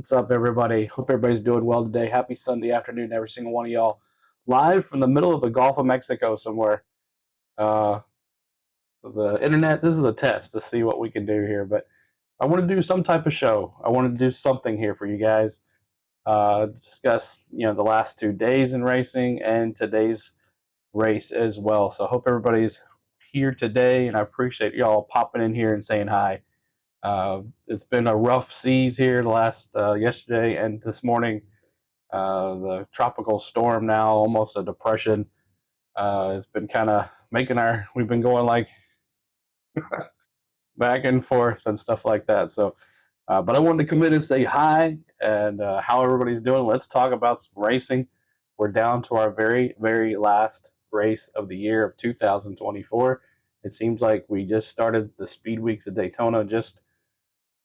What's up, everybody? Hope everybody's doing well today. Happy Sunday afternoon, every single one of y'all. Live from the middle of the Gulf of Mexico somewhere. Uh, the internet, this is a test to see what we can do here, but I want to do some type of show. I want to do something here for you guys. Discuss, the last 2 days in racing and today's race as well. So I hope everybody's here today, and I appreciate y'all popping in here and saying hi. It's been a rough seas here the last yesterday and this morning. The tropical storm, now almost a depression, has been kind of making we've been going like back and forth and stuff like that. So, but I wanted to come in and say hi and how everybody's doing. Let's talk about some racing. We're down to our very, very last race of the year of 2024. It seems like we just started the Speed Weeks of Daytona just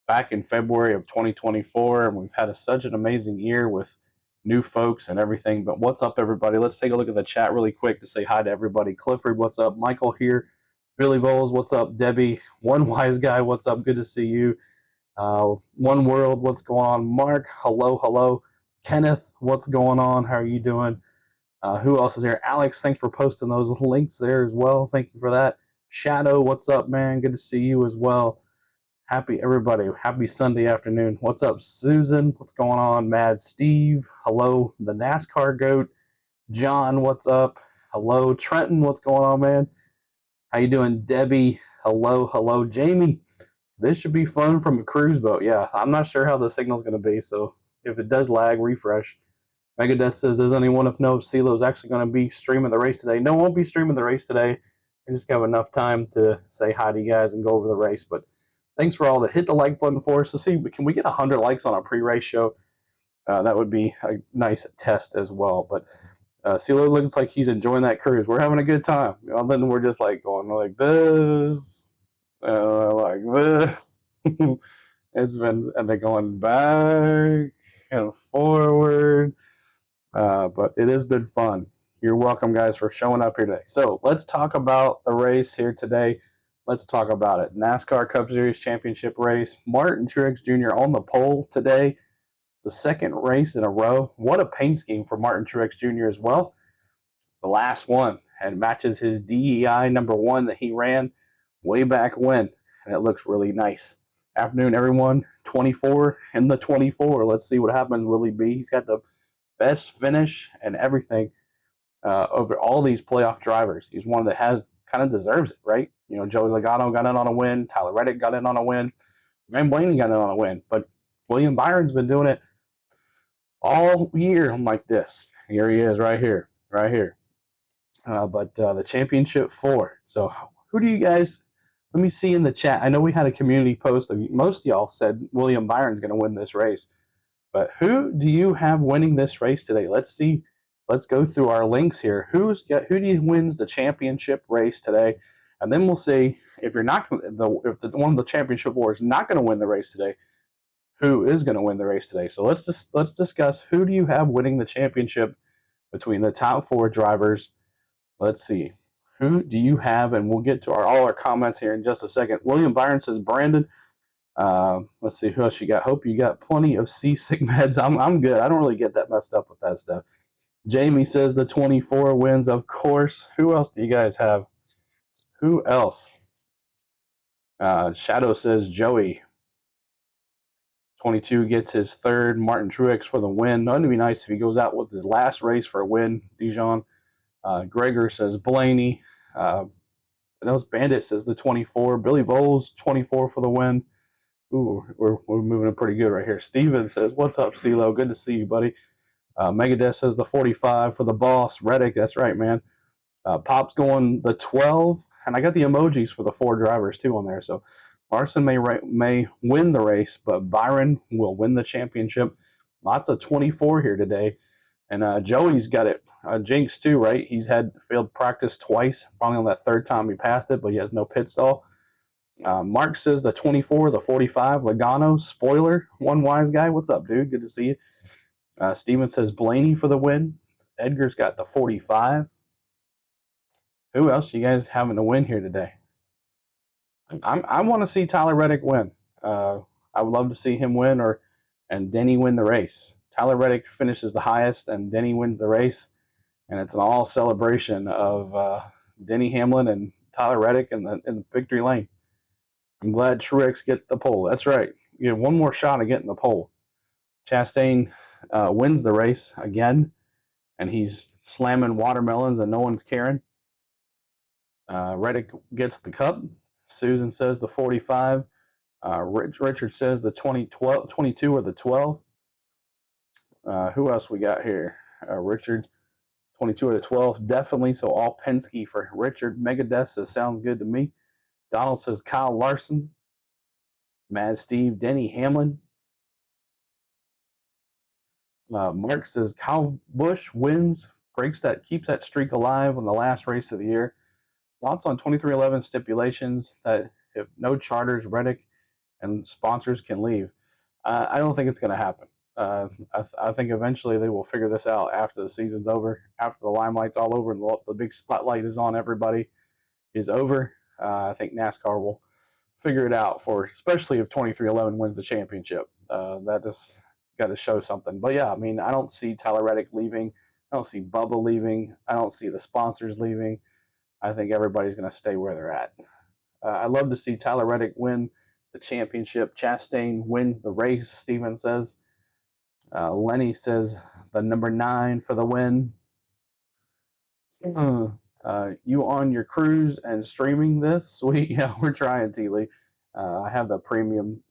back in February of 2024, and we've had such an amazing year with new folks and everything. But what's up, everybody? Let's take a look at the chat really quick to say hi to everybody. Clifford, what's up? Michael here. Billy Bowles, what's up? Debbie, One Wise Guy, what's up? Good to see you. One World, what's going on? Mark, hello. Kenneth, what's going on? How are you doing? Who else is here? Alex, thanks for posting those links there as well. Thank you for that. Shadow, what's up, man? Good to see you as well. Happy Sunday afternoon. What's up, Susan? What's going on? Mad Steve, hello. The NASCAR goat. John, what's up? Hello. Trenton, what's going on, man? How you doing? Debbie, hello. Jamie, this should be fun from a cruise boat. Yeah, I'm not sure how the signal's going to be, so if it does lag, refresh. Megadeth says, does anyone know if CeeLo's actually going to be streaming the race today? No, won't be streaming the race today. I just have enough time to say hi to you guys and go over the race, but thanks for all that. Hit the like button for us to see, can we get 100 likes on our pre-race show? That would be a nice test as well. But CeeLo looks like he's enjoying that cruise. We're having a good time. Then we're just like going like this, like this. And they're going back and forward. But it has been fun. You're welcome, guys, for showing up here today. So let's talk about the race here today. Let's talk about it. NASCAR Cup Series Championship race. Martin Truex Jr. on the pole today. The second race in a row. What a paint scheme for Martin Truex Jr. as well. The last one, and matches his DEI #1 that he ran way back when. And it looks really nice. Afternoon, everyone. 24 in the 24. Let's see what happens. Will he be? He's got the best finish and everything over all these playoff drivers. He's one that kind of deserves it, right? Joey Logano got in on a win. Tyler Reddick got in on a win. Ryan Blaney got in on a win. But William Byron's been doing it all year like this. Here he is right here. But the championship 4. So who do you guys, let me see in the chat. I know we had a community post. Most of y'all said William Byron's going to win this race. But who do you have winning this race today? Let's see. Let's go through our links here. Who do you wins the championship race today? And then we'll see if you're not if one of the championship 4 is not going to win the race today, who is going to win the race today. So let's discuss who do you have winning the championship between the top 4 drivers. Let's see. Who do you have? And we'll get to all our comments here in just a second. William Byron says Brandon. Let's see who else you got. Hope you got plenty of seasick meds. I'm good. I don't really get that messed up with that stuff. Jamie says the 24 wins, of course. Who else do you guys have? Who else? Shadow says Joey. 22 gets his third. Martin Truex for the win. That'd be nice if he goes out with his last race for a win. Dijon. Gregor says Blaney. Bandit says the 24. Billy Bowles, 24 for the win. Ooh, we're moving pretty good right here. Steven says, what's up, CeeLo? Good to see you, buddy. Megadeth says the 45 for the boss. Reddick, that's right, man. Pop's going the 12. And I got the emojis for the 4 drivers, too, on there. So Larson may win the race, but Byron will win the championship. Lots of 24 here today. And Joey's got it jinxed, too, right? He's had failed practice twice. Finally, on that 3rd time, he passed it, but he has no pit stall. Mark says the 24, the 45, Logano, spoiler, One Wise Guy. What's up, dude? Good to see you. Steven says Blaney for the win. Edgar's got the 45. Who else you guys having to win here today? I want to see Tyler Reddick win. I would love to see him win, or and Denny win the race. Tyler Reddick finishes the highest, and Denny wins the race, and it's an all celebration of Denny Hamlin and Tyler Reddick in the victory lane. I'm glad Truex get the pole. That's right. You have one more shot of getting the pole. Chastain wins the race again, and he's slamming watermelons, and no one's caring. Reddick gets the cup. Susan says the 45. Richard says the 22 or the 12. Who else we got here? Richard, 22 or the 12. Definitely. So all Penske for Richard. Megadeth says sounds good to me. Donald says Kyle Larson. Mad Steve, Denny Hamlin. Mark says Kyle Busch wins, keeps that streak alive on the last race of the year. Thoughts on 2311 stipulations that if no charters, Reddick and sponsors can leave? I don't think it's going to happen. I think eventually they will figure this out after the season's over, after the limelight's all over and the big spotlight is on everybody is over. I think NASCAR will figure it out especially if 2311 wins the championship. That just got to show something. But yeah, I mean, I don't see Tyler Reddick leaving. I don't see Bubba leaving. I don't see the sponsors leaving. I think everybody's going to stay where they're at. I'd love to see Tyler Reddick win the championship. Chastain wins the race, Steven says. Lenny says the number 9 for the win. You on your cruise and streaming this? Sweet. Yeah, we're trying, T-Lee. I have the premium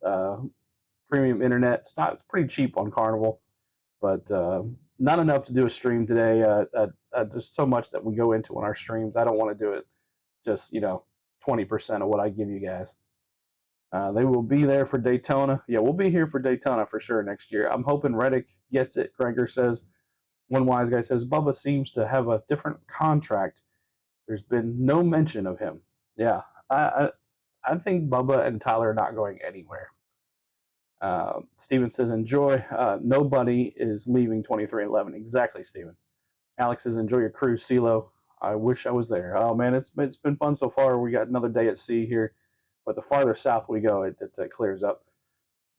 internet. It's pretty cheap on Carnival, but not enough to do a stream today. There's so much that we go into on our streams. I don't want to do it just 20% of what I give you guys. They will be there for Daytona. Yeah, we'll be here for Daytona for sure next year. I'm hoping Reddick gets it. Gregor says. One wise guy says Bubba seems to have a different contract. There's been no mention of him. Yeah, I think Bubba and Tyler are not going anywhere. Steven says, enjoy. Nobody is leaving 2311. Exactly, Steven. Alex says, enjoy your cruise, CeeLo. I wish I was there. Oh, man, it's been fun so far. We got another day at sea here. But the farther south we go, it clears up.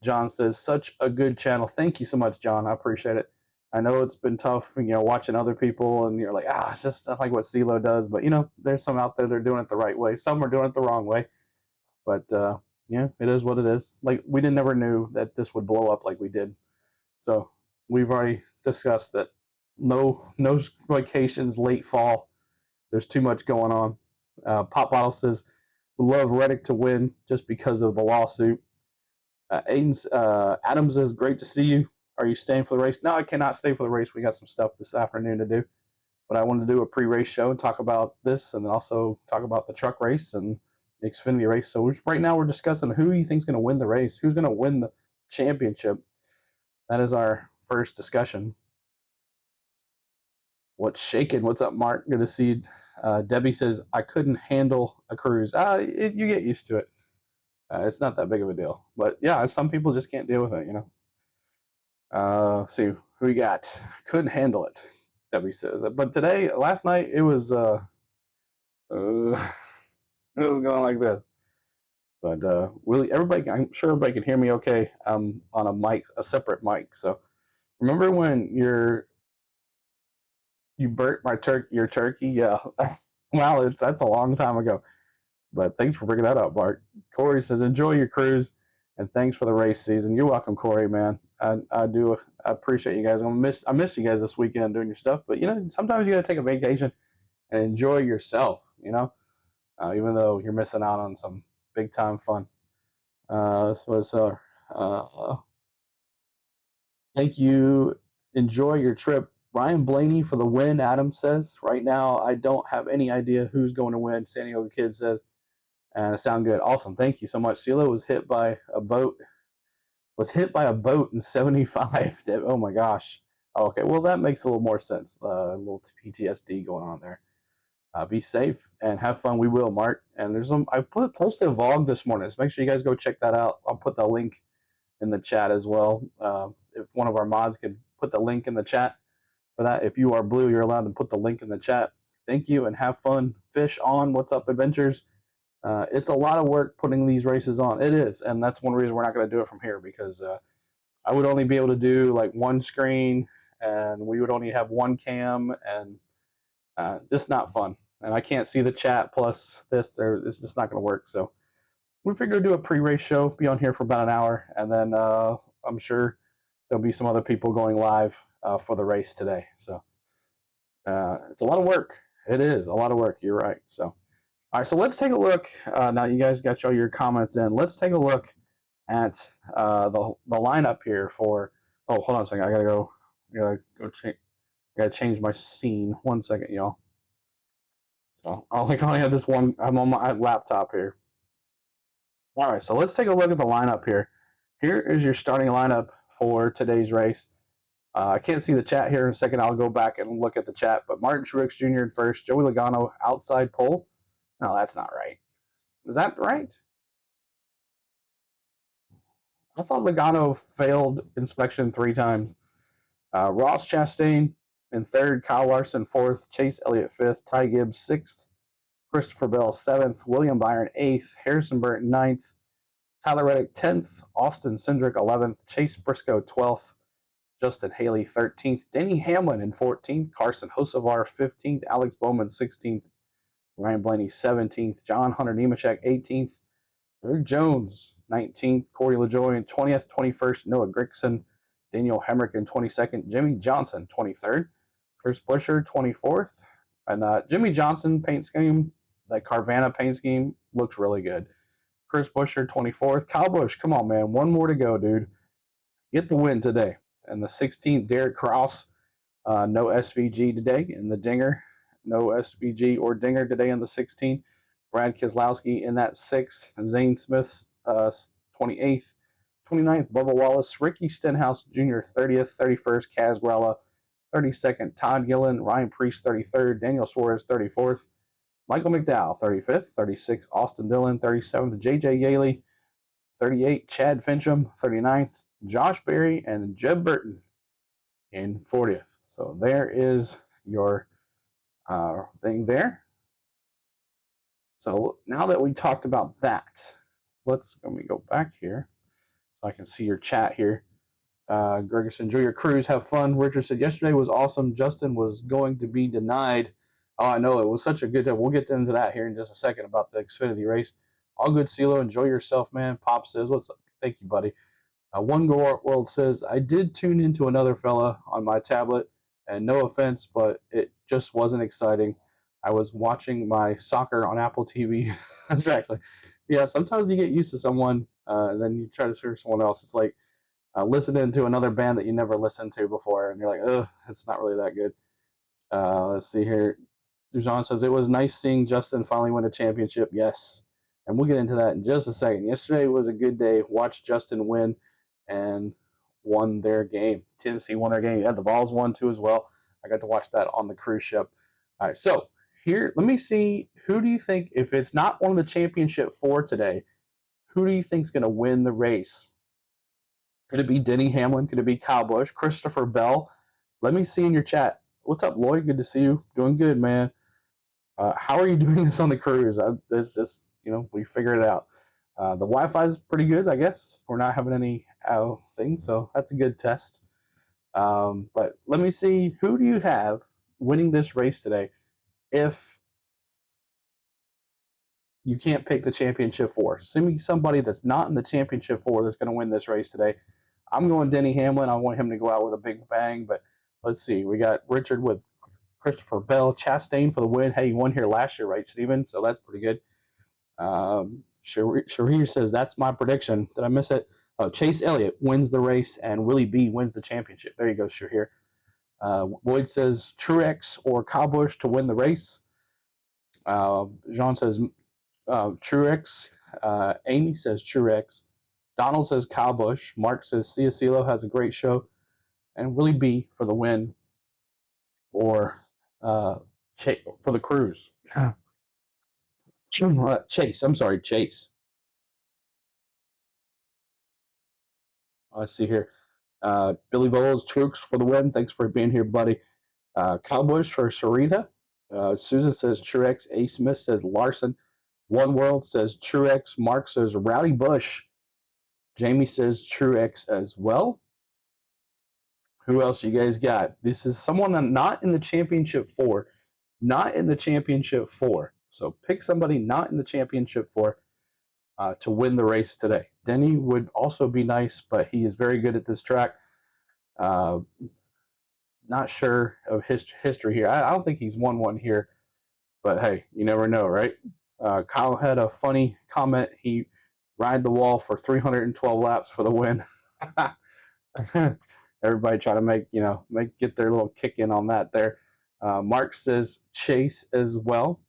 John says, such a good channel. Thank you so much, John. I appreciate it. I know it's been tough, watching other people, and you're like, it's just not like what CeeLo does. But, there's some out there that are doing it the right way. Some are doing it the wrong way. But, it is what it is. Like, we never knew that this would blow up like we did. So we've already discussed that no vacations late fall. There's too much going on. Pop Bottle says, would love Reddick to win just because of the lawsuit. Adam says, great to see you. Are you staying for the race? No, I cannot stay for the race. We got some stuff this afternoon to do. But I wanted to do a pre-race show and talk about this, and then also talk about the truck race and the Xfinity race. So right now we're discussing who you think is going to win the race, who's going to win the championship. That is our first discussion. What's shaking? What's up, Mark? Good to see you. Debbie says, I couldn't handle a cruise. You get used to it. It's not that big of a deal. But yeah, some people just can't deal with it, See, who we got? Couldn't handle it, Debbie says. But last night, it was going like this. But really, I'm sure everybody can hear me okay. I'm on a separate mic. So remember when you burnt your turkey? Yeah. Wow, that's a long time ago. But thanks for bringing that up, Mark. Corey says, enjoy your cruise, and thanks for the race season. You're welcome, Corey, man. I appreciate you guys. I missed you guys this weekend doing your stuff, but sometimes you got to take a vacation and enjoy yourself. Even though you're missing out on some big time fun. Thank you. Enjoy your trip. Ryan Blaney for the win, Adam says. Right now, I don't have any idea who's going to win. San Diego Kid says. And it sound good. Awesome. Thank you so much. CeeLo was hit by a boat in 75. Oh my gosh. Okay, well that makes a little more sense. A little PTSD going on there. Be safe and have fun. We will, Mark. And I posted a vlog this morning, so make sure you guys go check that out. I'll put the link in the chat as well. If one of our mods could put the link in the chat for that. If you are blue, you're allowed to put the link in the chat. Thank you and have fun. Fish on What's Up Adventures. It's a lot of work putting these races on. It is, and that's one reason we're not going to do it from here, because I would only be able to do like one screen, and we would only have one cam, and just not fun. And I can't see the chat plus this. It's just not going to work. So we figured to do a pre-race show, be on here for about an hour, and then I'm sure there'll be some other people going live for the race today. So it's a lot of work. It is a lot of work. You're right. So all right, so let's take a look. Now you guys got all your comments in. Let's take a look at the lineup here for. Oh, hold on a second. I gotta go. Gotta change my scene. 1 second, y'all. So I only have this one. I'm on my laptop here. All right, so let's take a look at the lineup here. Here is your starting lineup for today's race. I can't see the chat here in a second. I'll go back and look at the chat. But Martin Truex Jr. in first, Joey Logano outside pole. No, that's not right. Is that right? I thought Logano failed inspection 3 times. Ross Chastain in third, Kyle Larson fourth, Chase Elliott fifth, Ty Gibbs sixth, Christopher Bell seventh, William Byron eighth, Harrison Burton ninth, Tyler Reddick 10th, Austin Cindric 11th, Chase Briscoe 12th, Justin Haley 13th, Denny Hamlin in 14th, Carson Hocevar 15th, Alex Bowman 16th, Ryan Blaney 17th, John Hunter Nemechek 18th, Eric Jones 19th, Corey LaJoie in 20th, 21st, Noah Gragson, Daniel Hemrick in 22nd, Jimmy Johnson 23rd, Chris Buescher 24th, and Jimmy Johnson paint scheme, that Carvana paint scheme, looks really good. Chris Buescher 24th, Kyle Busch, come on man, one more to go, dude. Get the win today. And the 16th, Derek Kraus, no SVG today in the Dinger, no SVG or Dinger today in the 16th. Brad Keselowski in that 6th, Zane Smith 28th, 29th, Bubba Wallace, Ricky Stenhouse Jr. 30th, 31st, Kaz Grala 32nd, Todd Gillen, Ryan Preece 33rd, Daniel Suarez 34th, Michael McDowell 35th, 36th, Austin Dillon 37th, JJ Yaley 38th, Chad Fincham 39th, Josh Berry, and Jeb Burton in 40th. So there is your thing there. So now that we talked about that, let me go back here so I can see your chat here. Gregerson, enjoy your cruise, have fun. Richard said, yesterday was awesome. Justin was going to be denied. Oh, I know, it was such a good time. We'll get into that here in just a second about the Xfinity race. All good, CeeLo. Enjoy yourself, man. Pop says, what's up? Thank you, buddy. One Go World says, I did tune into another fella on my tablet, and no offense, but it just wasn't exciting. I was watching my soccer on Apple TV. Exactly. Yeah, sometimes you get used to someone, and then you try to serve someone else. It's like listening to another band that you never listened to before, and you're like, ugh, it's not really that good. Let's see here. Dujon says, it was nice seeing Justin finally win a championship. Yes. And we'll get into that in just a second. Yesterday was a good day. Watched Justin win and won their game. Tennessee won their game. Yeah, the Vols won too as well. I got to watch that on the cruise ship. All right, so here, let me see. Who do you think, if it's not one of the championship 4 today, who do you think is going to win the race? Could it be Denny Hamlin? Could it be Kyle Busch? Christopher Bell? Let me see in your chat. What's up, Lloyd? Good to see you. Doing good, man. How are you doing this on the cruise? It's just, we figured it out. The Wi-Fi is pretty good, I guess. We're not having any things, so that's a good test. But let me see. Who do you have winning this race today if you can't pick the championship 4? Send me somebody that's not in the championship 4 that's going to win this race today. I'm going Denny Hamlin. I want him to go out with a big bang, but let's see. We got Richard with Christopher Bell, Chastain for the win. Hey, he won here last year, right, Steven? So that's pretty good. Sharir says, that's my prediction. Did I miss it? Oh, Chase Elliott wins the race, and Willie B wins the championship. There you go, Sharir. Lloyd says Truex or Kyle Busch to win the race. Jean says Truex. Amy says Truex. Donald says Kyle Busch. Mark says CeeLo has a great show. And Willie B for the win. Or for the cruise. Chase. I'm sorry, Chase. Let's see here. Billy Voles, Trukes for the win. Thanks for being here, buddy. Kyle Busch for Sarita. Susan says Truex. A. Smith says Larson. One World says Truex. Mark says Rowdy Busch. Jamie says Truex as well. Who else you guys got? This is someone that not in the championship four. Not in the championship four. So pick somebody not in the championship four to win the race today. Denny would also be nice, but he is very good at this track. Not sure of his history here. I don't think he's won one here, but hey, you never know, right? Kyle had a funny comment. He ride the wall for 312 laps for the win. Everybody try to get their little kick in on that there. Mark says Chase as well.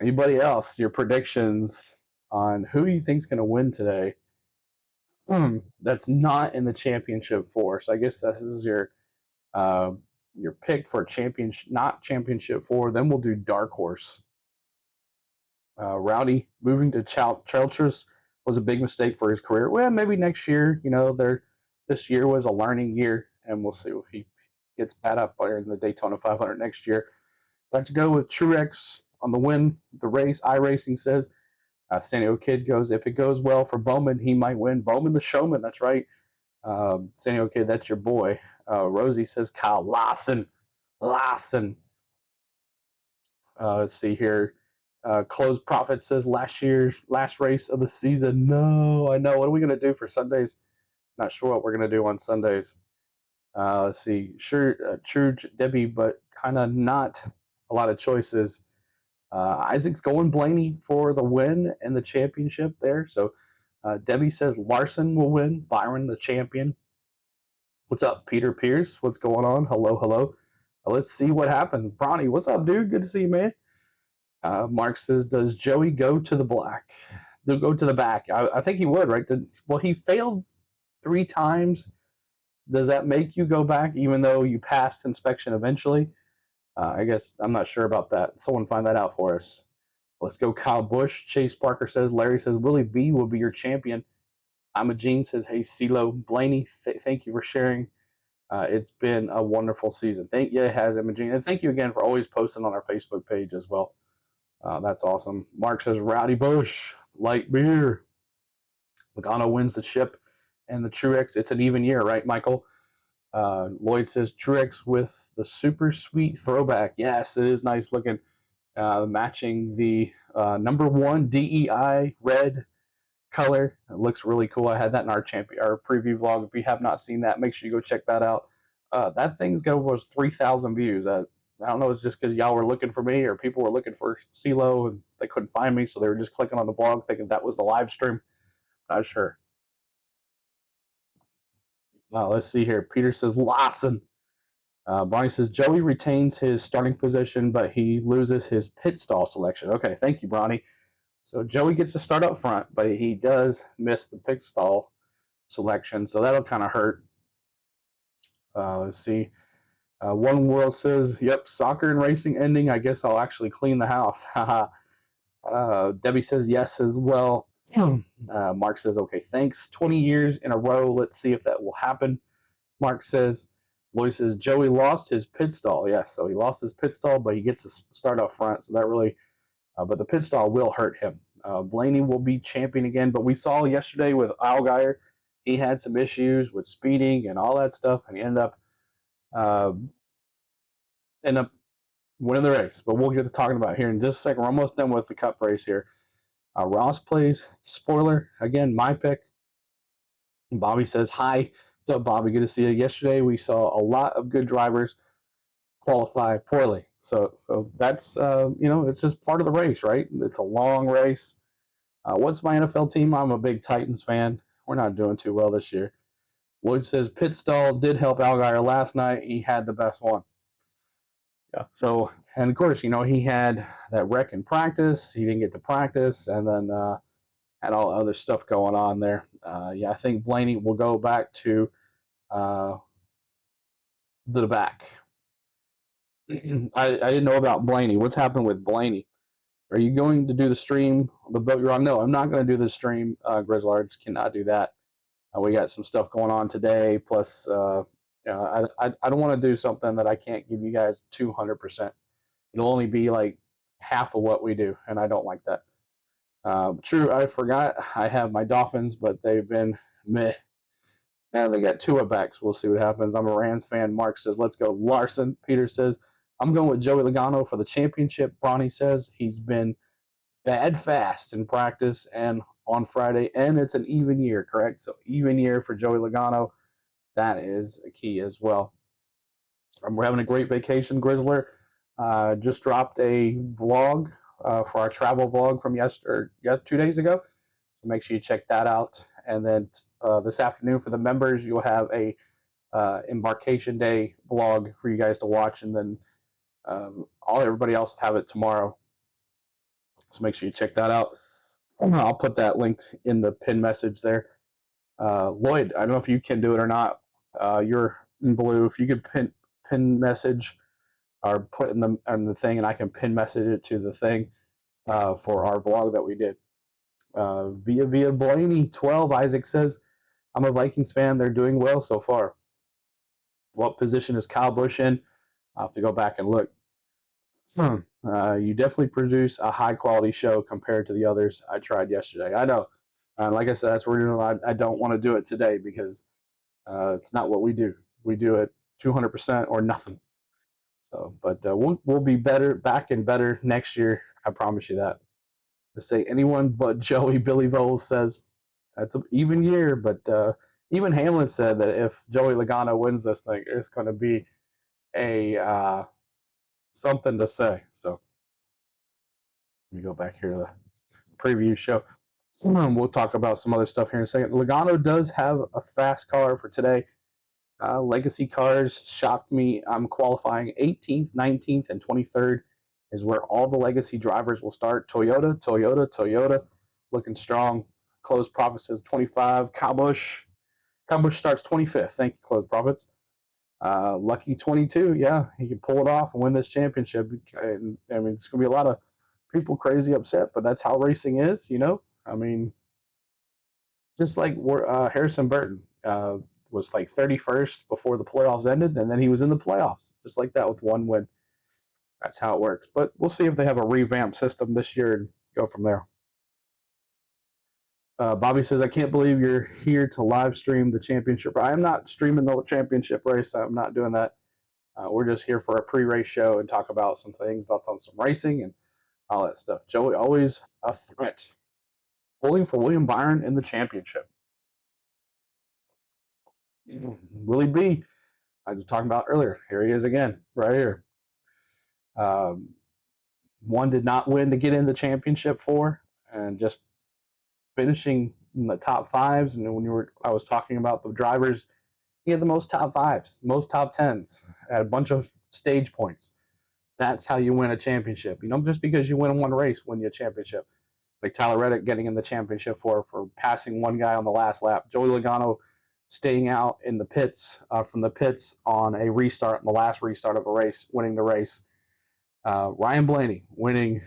Anybody else? Your predictions on who you think's going to win today? That's not in the championship four. So I guess this is your pick for championship, not championship four. Then we'll do dark horse. Rowdy moving to Chelchers was a big mistake for his career. Well, maybe next year. This year was a learning year, and we'll see if he gets bad up in the Daytona 500 next year. Let's go with Truex on the win. The race, iRacing says. San Diego Kid goes, if it goes well for Bowman, he might win. Bowman the showman, that's right. San Diego Kid, that's your boy. Rosie says Kyle Larson. Let's see here. Closed Profit says last race of the season. No, I know. What are we going to do for Sundays? Not sure what we're going to do on Sundays. Let's see. Sure, true Debbie, but kind of not a lot of choices. Isaac's going Blaney for the win and the championship there. So Debbie says Larson will win. Byron, the champion. What's up, Peter Pierce? What's going on? Hello. Let's see what happens. Bronny, what's up, dude? Good to see you, man. Mark says, does Joey go to the black? They'll go to the back. I think he would, right? Well, he failed 3 times. Does that make you go back even though you passed inspection eventually? I guess I'm not sure about that. Someone find that out for us. Let's go Kyle Busch. Chase Parker says, Larry says, Willie B will be your champion. Imogene says, hey, CeeLo. Blaney, thank you for sharing. It's been a wonderful season. It has, Imogene. And thank you again for always posting on our Facebook page as well. That's awesome. Mark says, Rowdy Busch, light beer. Logano wins the chip and the Truex. It's an even year, right, Michael? Lloyd says, Truex with the super sweet throwback. Yes, it is nice looking. Matching the number 1 DEI red color. It looks really cool. I had that in our preview vlog. If you have not seen that, make sure you go check that out. That thing's got over 3,000 views. I don't know, it's just because y'all were looking for me or people were looking for CeeLo and they couldn't find me, so they were just clicking on the vlog thinking that was the live stream. Not sure. Let's see here. Peter says Lawson. Bonnie says Joey retains his starting position, but he loses his pit stall selection. Okay, thank you, Bronny. So Joey gets to start up front, but he does miss the pit stall selection, so that'll kind of hurt. Let's see. One World says, yep, soccer and racing ending. I guess I'll actually clean the house. Debbie says yes as well. Mark says, okay, thanks. 20 years in a row. Let's see if that will happen. Mark says, Lloyd says, Joey lost his pit stall. Yes, so he lost his pit stall, but he gets to start up front. So that really, but the pit stall will hurt him. Blaney will be champion again, but we saw yesterday with Allgaier, he had some issues with speeding and all that stuff, and he ended up winning the race. But we'll get to talking about here in just a second. We're almost done with the Cup race here. Ross plays spoiler again. My pick. Bobby says hi. What's up, Bobby? Good to see you. Yesterday we saw a lot of good drivers qualify poorly. So that's it's just part of the race, right? It's a long race. What's my NFL team? I'm a big Titans fan. We're not doing too well this year. Lloyd says pit stall did help Allgaier last night. He had the best one. Yeah. So, and of course, he had that wreck in practice. He didn't get to practice, and then had all other stuff going on there. I think Blaney will go back to the back. I didn't know about Blaney. What's happened with Blaney? Are you going to do the stream on the boat you're on? No, I'm not going to do the stream. Grizzlards cannot do that. We got some stuff going on today. Plus, I don't want to do something that I can't give you guys 200%. It'll only be like half of what we do, and I don't like that. True, I forgot I have my Dolphins, but they've been meh. Yeah, they got Tua back, so we'll see what happens. I'm a Rams fan. Mark says, let's go Larson. Peter says, I'm going with Joey Logano for the championship. Bonnie says he's been bad fast in practice and on Friday, and it's an even year, correct? So even year for Joey Logano. That is a key as well. We're having a great vacation, Grizzler. Just dropped a vlog for our travel vlog from 2 days ago. So make sure you check that out. And then this afternoon for the members, you'll have a embarkation day vlog for you guys to watch, and then everybody else have it tomorrow. So make sure you check that out. I'll put that link in the pin message there. Lloyd, I don't know if you can do it or not. You're in blue. If you could pin message or put in the thing, and I can pin message it to the thing for our vlog that we did. Via Blaney 12, Isaac says, I'm a Vikings fan. They're doing well so far. What position is Kyle Busch in? I'll have to go back and look. You definitely produce a high quality show compared to the others I tried yesterday. I know. Like I said, that's the reason I don't want to do it today, because it's not what we do. We do it 200% or nothing. So, but we'll be better, back and better next year. I promise you that. To say anyone but Joey, Billy Voles says that's an even year. But even Hamlin said that if Joey Logano wins this thing, it's going to be a something to say. So let me go back here to the preview show. We'll talk about some other stuff here in a second. Logano does have a fast car for today. Legacy cars shocked me. I'm qualifying 18th, 19th, and 23rd is where all the legacy drivers will start. Toyota, looking strong. Closed Profit says 25. Kyle Busch starts 25th. Thank you, Closed Profits. Lucky 22, yeah, he can pull it off and win this championship. And, I mean, it's going to be a lot of people crazy upset, but that's how racing is, you know? I mean, just like Harrison Burton was like 31st before the playoffs ended, and then he was in the playoffs, just like that with one win. That's how it works. But we'll see if they have a revamped system this year and go from there. Bobby says, I can't believe you're here to live stream the championship. I am not streaming the championship race. I'm not doing that. We're just here for a pre-race show and talk about some things, about some racing and all that stuff. Joey, always a threat. Pulling for William Byron in the championship. Willie B, I was talking about earlier. Here he is again, right here. One did not win to get in the championship for, and just finishing in the top fives. And when I was talking about the drivers, he had the most top fives, most top tens, at a bunch of stage points. That's how you win a championship. You know, just because you win one race, win you a championship. Like Tyler Reddick getting in the championship for passing one guy on the last lap. Joey Logano staying out in the pits from the pits on a restart, on the last restart of a race, winning the race. Ryan Blaney winning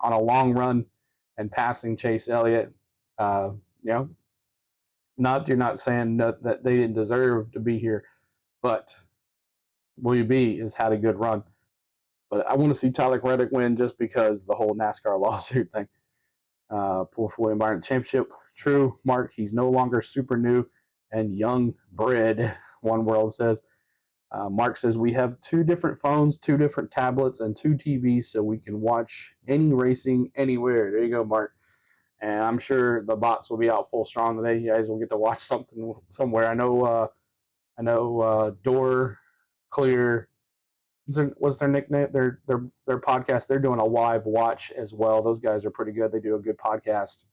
on a long run and passing Chase Elliott. You know, you're not saying that they didn't deserve to be here, but Willie B has had a good run. But I want to see Tyler Reddick win just because the whole NASCAR lawsuit thing. Pull for William Byron Championship. True, Mark, he's no longer super new and young bred, One World says. Mark says, we have 2 different phones, 2 different tablets, and 2 TVs, so we can watch any racing anywhere. There you go, Mark. And I'm sure the bots will be out full strong today. You guys will get to watch something somewhere. I know Door Clear, what's their nickname? Their podcast. They're doing a live watch as well. Those guys are pretty good. They do a good podcast.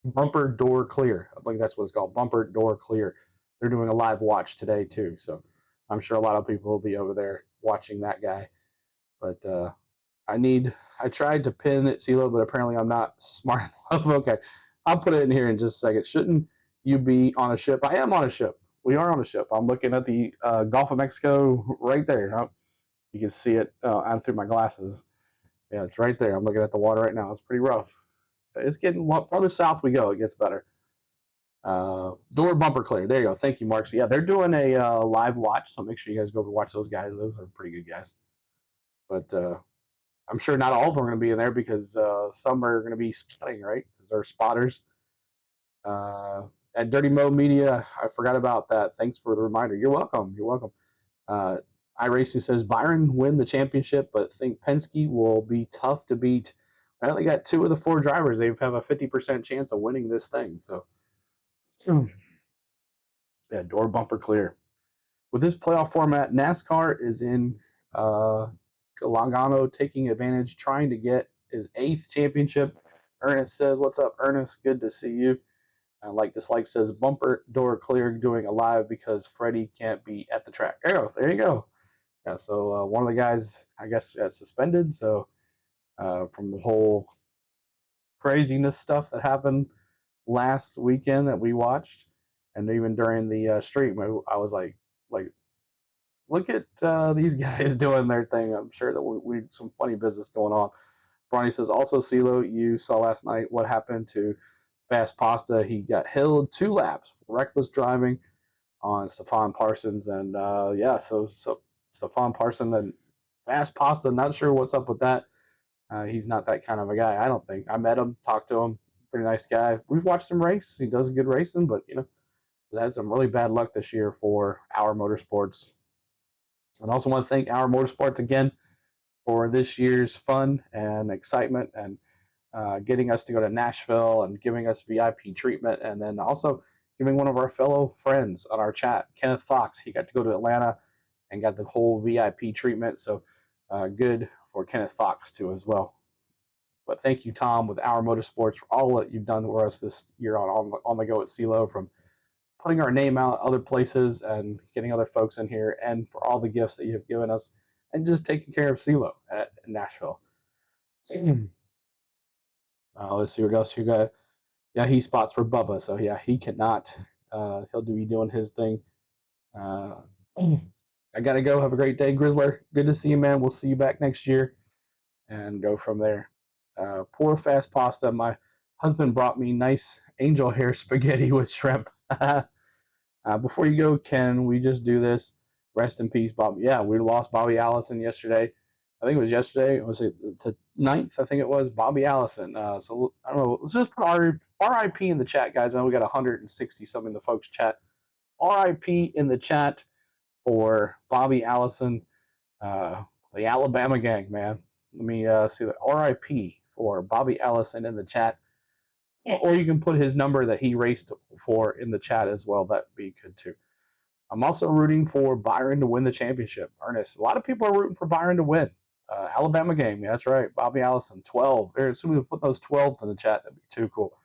Bumper Door Clear. I think that's what it's called. Bumper Door Clear. They're doing a live watch today too. So I'm sure a lot of people will be over there watching that guy. But I tried to pin it, CeeLo, but apparently I'm not smart enough. Okay. I'll put it in here in just a second. Shouldn't you be on a ship? I am on a ship. We are on a ship. I'm looking at the Gulf of Mexico right there. You can see it. I'm through my glasses. Yeah, it's right there. I'm looking at the water right now. It's pretty rough. It's getting farther south we go, it gets better. Door Bumper Clear. There you go. Thank you, Mark. So, yeah, they're doing a live watch, so make sure you guys go over watch those guys. Those are pretty good guys. But I'm sure not all of them are going to be in there because some are going to be spotting, right? Because they're spotters. At Dirty Mo Media, I forgot about that. Thanks for the reminder. You're welcome. You're welcome. iRacing says Byron win the championship, but think Penske will be tough to beat. I only got 2 of the 4 drivers. They have a 50% chance of winning this thing. So, yeah, door bumper clear. With this playoff format, NASCAR is in Logano taking advantage, trying to get his 8th championship. Ernest says, "What's up, Ernest? Good to see you." Like Dislike says, "Bumper door clear, doing a live because Freddie can't be at the track." There you go. Yeah, so one of the guys, I guess, got suspended. So from the whole craziness stuff that happened last weekend that we watched, and even during the stream, I was like, look at these guys doing their thing. I'm sure that we some funny business going on. Bronny says, also, CeeLo, you saw last night what happened to Fast Pasta. He got held 2 laps for reckless driving on Stefan Parsons. And yeah, so Stefan Parsons and Fast Pasta, not sure what's up with that. He's not that kind of a guy, I don't think. I met him, talked to him, pretty nice guy. We've watched him race. He does good racing, but, you know, he's had some really bad luck this year for Our Motorsports. And I also want to thank Our Motorsports again for this year's fun and excitement and getting us to go to Nashville and giving us VIP treatment, and then also giving one of our fellow friends on our chat, Kenneth Fox. He got to go to Atlanta and got the whole VIP treatment, so good for Kenneth Fox too as well. But thank you, Tom, with Our Motorsports, for all that you've done for us this year on the go at CeeLo, from putting our name out other places and getting other folks in here, and for all the gifts that you've given us, and just taking care of CeeLo at Nashville. Let's see what else you got. Yeah, he spots for Bubba, so yeah, he cannot. He'll be doing his thing. I gotta go. Have a great day, Grizzler. Good to see you, man. We'll see you back next year, and go from there. Poor Fast Pasta. My husband brought me nice angel hair spaghetti with shrimp. Before you go, can we just do this? Rest in peace, Bob. Yeah, we lost Bobby Allison yesterday. I think it was yesterday. Was it the 9th? I think it was Bobby Allison. So I don't know. Let's just put RIP in the chat, guys. I know we got 160 something in the folks chat. RIP in the chat for Bobby Allison, the Alabama gang, man. Let me see the RIP for Bobby Allison in the chat. Or you can put his number that he raced for in the chat as well. That'd be good too. I'm also rooting for Byron to win the championship. Ernest, a lot of people are rooting for Byron to win. Alabama game, yeah, that's right. Bobby Allison, 12. As soon as we put those 12s in the chat, that'd be too cool.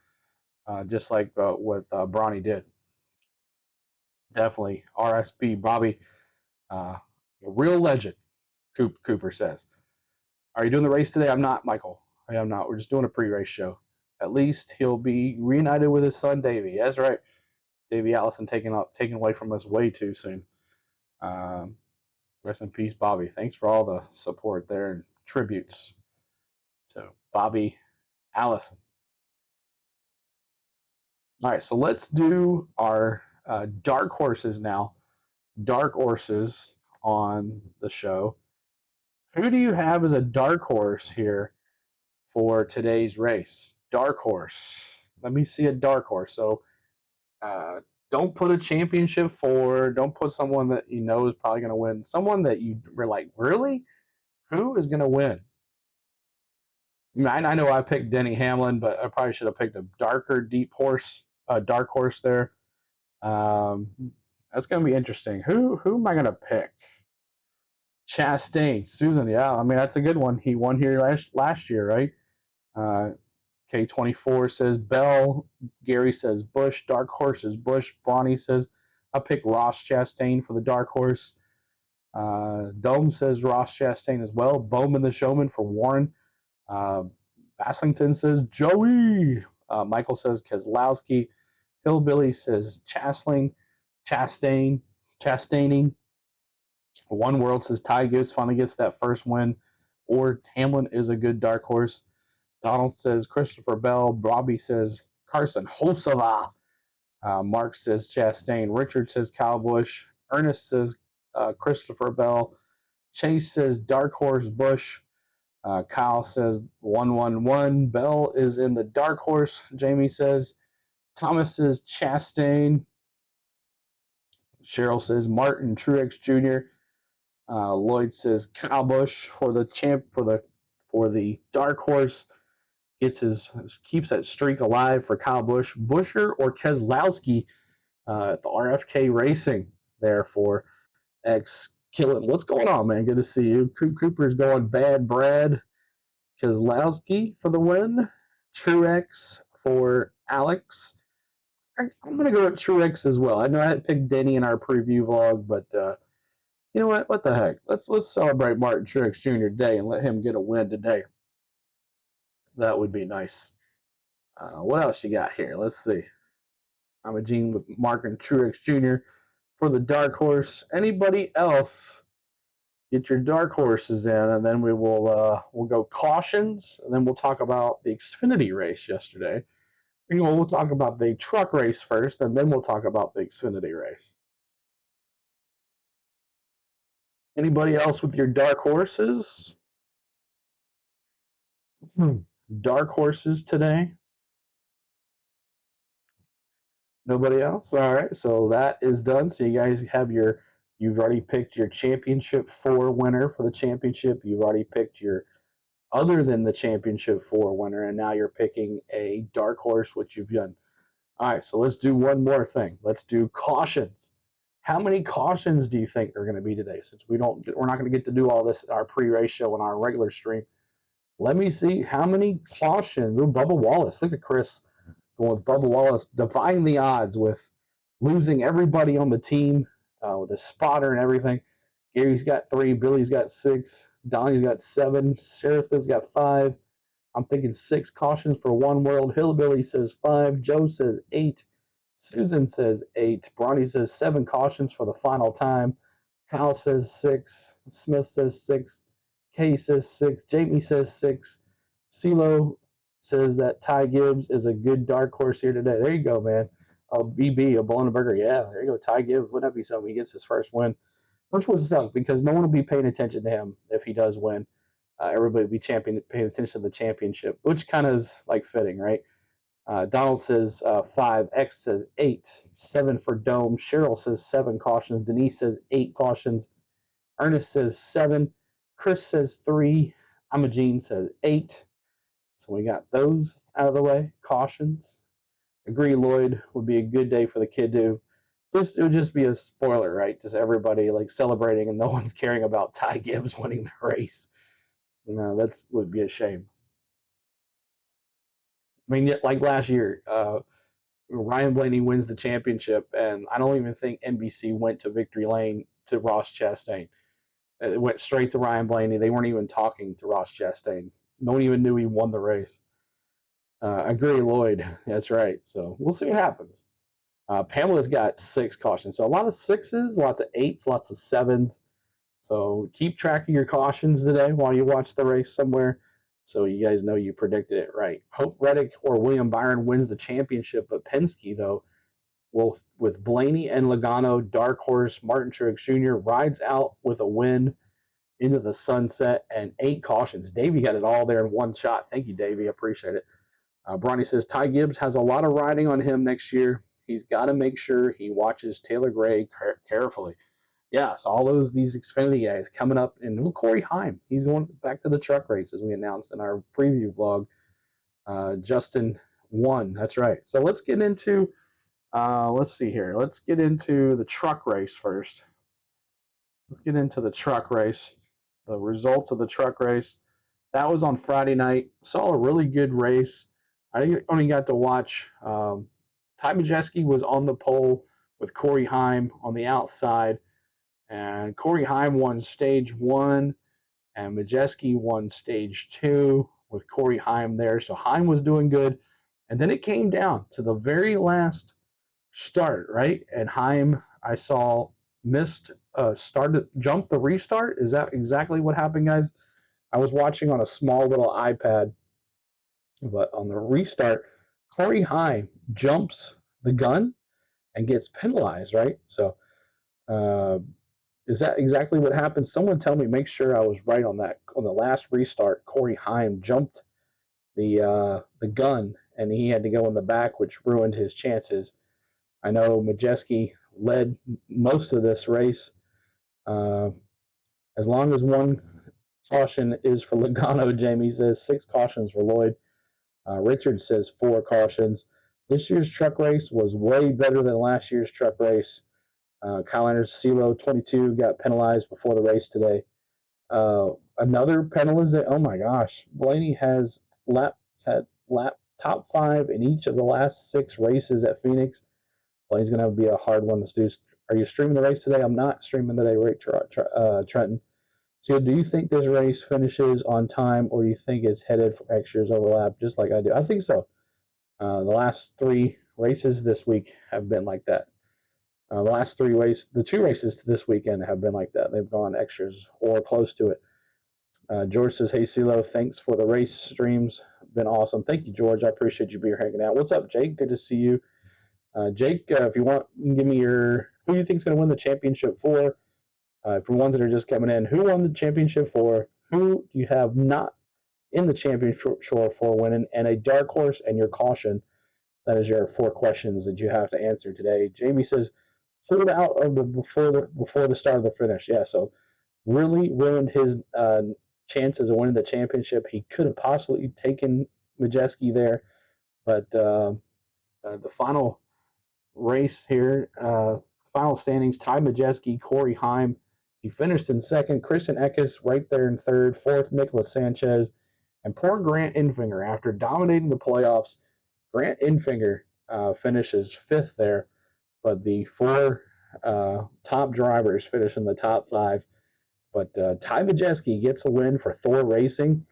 Just like what Bronny did. Definitely. RSP, Bobby, a real legend, Cooper says. Are you doing the race today? I'm not, Michael. I am not. We're just doing a pre-race show. At least he'll be reunited with his son, Davey. That's right. Davey Allison taken away from us way too soon. Rest in peace, Bobby. Thanks for all the support there and tributes to Bobby Allison. All right, so let's do our dark horses now. Dark horses on the show. Who do you have as a dark horse here for today's race? Dark horse. Let me see a dark horse. So don't put a championship forward. Don't put someone that you know is probably going to win. Someone that you were like, really? Who is going to win? I know I picked Denny Hamlin, but I probably should have picked a dark horse there. That's going to be interesting. Who am I going to pick? Chastain, Susan. Yeah, I mean that's a good one. He won here last year, right? K24 says Bell. Gary says Bush. Dark horse is Bush. Bronny says I'll pick Ross Chastain for the dark horse. Dome says Ross Chastain as well. Bowman the Showman for Warren. Baslington says Joey. Michael says Keselowski. Hillbilly says Chastaining. One World says Ty Gibbs finally gets that first win, or Hamlin is a good dark horse. Donald says Christopher Bell. Robbie says Carson Holsova. Mark says Chastain. Richard says Kyle Busch. Ernest says Christopher Bell. Chase says dark horse Bush. Kyle says 111. Bell is in the dark horse, Jamie says. Thomas says Chastain. Cheryl says Martin Truex Jr. Lloyd says Kyle Busch for the dark horse. Keeps that streak alive for Kyle Busch. Buscher or Keselowski at the RFK Racing there for X Killing. What's going on, man? Good to see you. Cooper's going bad Brad. Keselowski for the win. Truex for Alex. I'm going to go with Truex as well. I know I had picked Denny in our preview vlog, but you know what? What the heck? Let's celebrate Martin Truex Jr. today and let him get a win today. That would be nice. What else you got here? Let's see. I'm a Gene with Martin Truex Jr. for the dark horse. Anybody else? Get your dark horses in, and then we'll go cautions, and then we'll talk about the Xfinity race yesterday. We'll talk about the truck race first, and then we'll talk about the Xfinity race. Anybody else with your dark horses? Dark horses today? Nobody else? All right, so that is done. So you guys you've already picked your championship 4 winner for the championship. You've already picked your other than the championship 4 winner, and now you're picking a dark horse, which you've done. All right, so let's do one more thing. Let's do cautions. How many cautions do you think are going to be today? Since we're not going to get to do all this our pre-race show and our regular stream. Let me see how many cautions. Oh, Bubba Wallace. Look at Chris going with Bubba Wallace, defying the odds with losing everybody on the team with a spotter and everything. Gary's got 3, Billy's got 6, Donnie's got 7, Sharitha's got 5. I'm thinking 6 cautions for One World. Hillbilly says 5, Joe says 8, Susan says 8, Bronny says 7 cautions for the final time. Kyle says 6, Smith says 6, Kay says 6, Jamie says 6, CeeLo says that Ty Gibbs is a good dark horse here today. There you go, man. BB, a Bologna Burger. Yeah, there you go. Ty Gibbs. Wouldn't that be something? He gets his first win. Which would suck because no one will be paying attention to him if he does win. Everybody will be paying attention to the championship, which kind of is like fitting, right? Donald says 5. X says 8. 7 for Dome. Cheryl says 7 cautions. Denise says 8 cautions. Ernest says 7. Chris says 3. Imogene says 8. So we got those out of the way. Cautions. Agree, Lloyd would be a good day for the kid to. It would just be a spoiler, right? Just everybody like celebrating and no one's caring about Ty Gibbs winning the race. No, that would be a shame. I mean, like last year, Ryan Blaney wins the championship, and I don't even think NBC went to victory lane to Ross Chastain. It went straight to Ryan Blaney. They weren't even talking to Ross Chastain. No one even knew he won the race. Agree, Lloyd. That's right. So we'll see what happens. Pamela's got 6 cautions. So a lot of 6s, lots of 8s, lots of 7s. So keep track of your cautions today while you watch the race somewhere so you guys know you predicted it right. Hope Reddick or William Byron wins the championship, but Penske, though, will, with Blaney and Logano, dark horse, Martin Truex Jr. rides out with a win into the sunset and 8 cautions. Davey got it all there in one shot. Thank you, Davey. I appreciate it. Bronny says Ty Gibbs has a lot of riding on him next year. He's got to make sure he watches Taylor Gray carefully. Yeah, so all these Xfinity guys coming up, and Corey Heim, he's going back to the truck race as we announced in our preview vlog. Justin won. That's right. So let's get into. Let's see here. Let's get into the truck race first. Let's get into the truck race. The results of the truck race. That was on Friday night. Saw a really good race. I only got to watch. Ty Majeski was on the pole with Corey Heim on the outside. And Corey Heim won stage 1, and Majeski won stage 2 with Corey Heim there. So Heim was doing good. And then it came down to the very last start, right? And Heim, I saw, jumped the restart. Is that exactly what happened, guys? I was watching on a small little iPad, but on the restart, Corey Heim jumps the gun and gets penalized, right? So, is that exactly what happened? Someone tell me, make sure I was right on that. On the last restart, Corey Heim jumped the gun and he had to go in the back, which ruined his chances. I know Majeski led most of this race. As long as one caution is for Logano, Jamie says 6 cautions for Lloyd. Richard says 4 cautions. This year's truck race was way better than last year's truck race. Kyle Anderson, CeeLo 22 got penalized before the race today. Another penalization. Oh my gosh, Blaney has had top 5 in each of the last 6 races at Phoenix. Blaney's gonna have to be a hard one to do. Are you streaming the race today? I'm not streaming today, right, Trenton? So, do you think this race finishes on time, or do you think it's headed for next year's overlap, just like I do? I think so. The last 3 races this week have been like that. The 2 races this weekend have been like that. They've gone extras or close to it. George says, "Hey, CeeLo, thanks for the race streams. Been awesome. Thank you, George. I appreciate you being hanging out. What's up, Jake? Good to see you. Jake, if you want, you can give me who you think is going to win the championship for. For ones that are just coming in, who won the championship for? Who do you have not in the championship for winning? And a dark horse and your caution. That is your 4 questions that you have to answer today." Jamie says, "Hold out of before the start of the finish." Yeah, so really ruined his chances of winning the championship. He could have possibly taken Majeski there, but the final race here, final standings, Ty Majeski, Corey Heim. He finished in second. Christian Eckes right there in third. Fourth, Nicholas Sanchez. And poor Grant Enfinger, after dominating the playoffs, Grant Enfinger finishes 5th there. But the 4 top drivers finish in the top 5. But Ty Majeski gets a win for Thor Racing.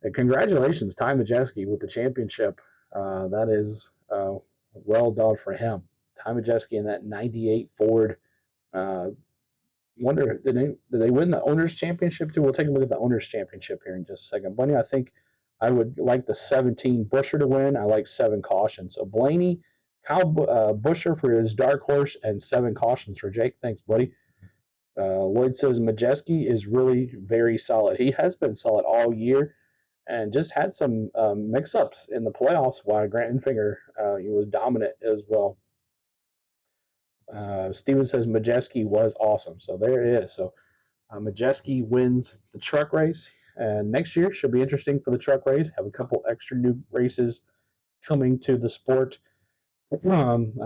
And congratulations, Ty Majeski, with the championship. That is well done for him. Ty Majeski in that 98 Ford. Wonder, did they win the Owners' Championship too? We'll take a look at the Owners' Championship here in just a second. Bunny, I think I would like the 17 Busher to win. I like 7 cautions. So Blaney, Kyle Busher for his dark horse, and 7 cautions for Jake. Thanks, buddy. Lloyd says Majeski is really very solid. He has been solid all year and just had some mix-ups in the playoffs while Grant Enfinger he was dominant as well. Steven says Majeski was awesome. So there it is. So Majeski wins the truck race. And next year should be interesting for the truck race. Have a couple extra new races coming to the sport. I